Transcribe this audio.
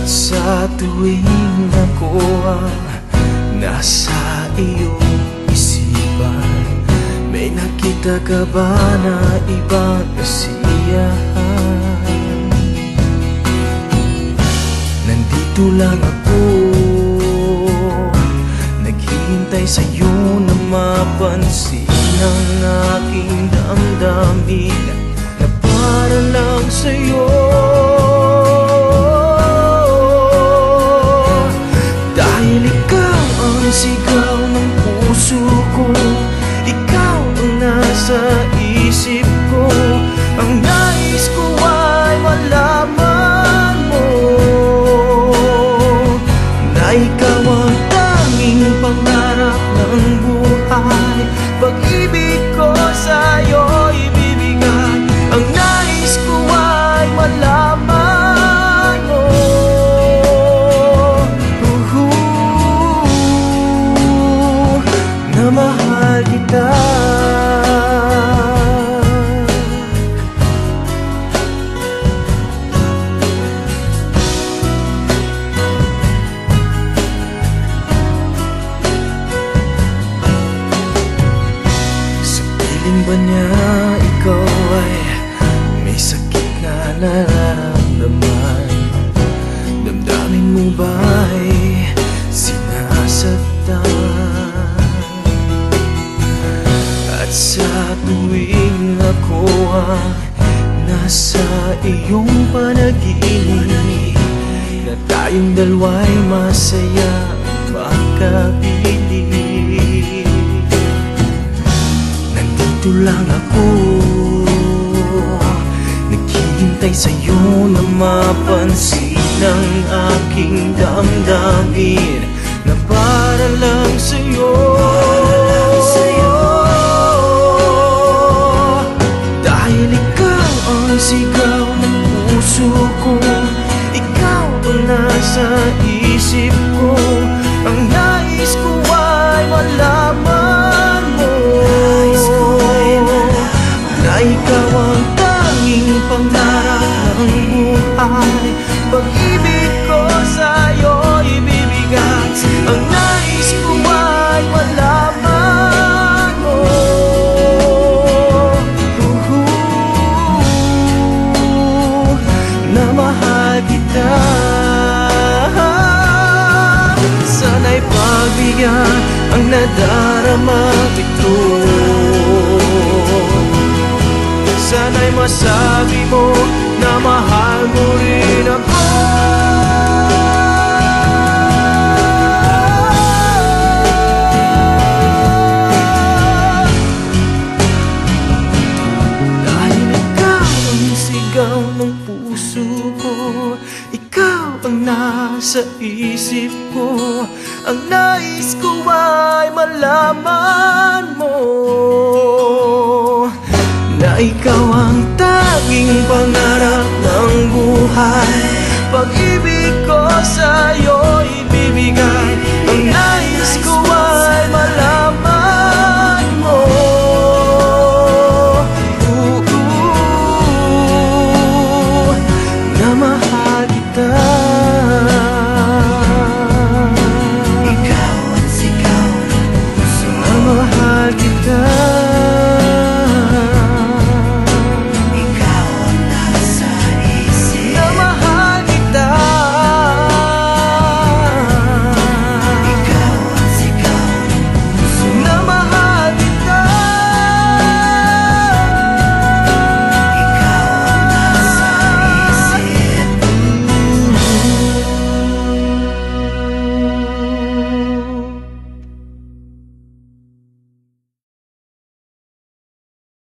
sa tuwing ako ang nasa iyong isipan, may nakita ka ba na ibang kasiyahan? Nandito lang ako, naghihintay sa'yo na mapansin ang aking damdamin na para lang sa'yo. Dahil ikaw ang sigaw ng puso ko, ikaw ang nasa isip ko, ang nais ko ay malaman mo na ikaw ang tanging pangarap ng buhay. Pag-ibig ko sa'yo ibibigay, ang nais ko ay malaman mo na mahal kita. Ba niya ikaw ay may sakit na nararamdaman? Damdamin mo ba'y sinasaktan? At sa tuwing ako ang nasa iyong panaginip, na tayong dalawa'y masaya makapiling, dito lang ako, naghihintay sa'yo na mapansin ang aking damdamin na para lang sa'yo. Dahil ikaw ang sigaw ng puso ko, ikaw ang nasa isip ko, ang nais ko ay malaman mo na ikaw ang tanging pangarap ng buhay. Pag-ibig ko sa'yo ibibigay, ang nais ko ay malaman mo na mahal kita. Sana'y pagbigyan ang nadarama ito, sana'y masabi mo na mahal mo rin ako. Dahil ikaw ang sigaw ng puso ko, ikaw ang nasa isip ko, ang nais ko ay malaman mo na ikaw ang tanging pangarap ng buhay. Pag-ibig ko sa'yo ibibigay, ang nais ko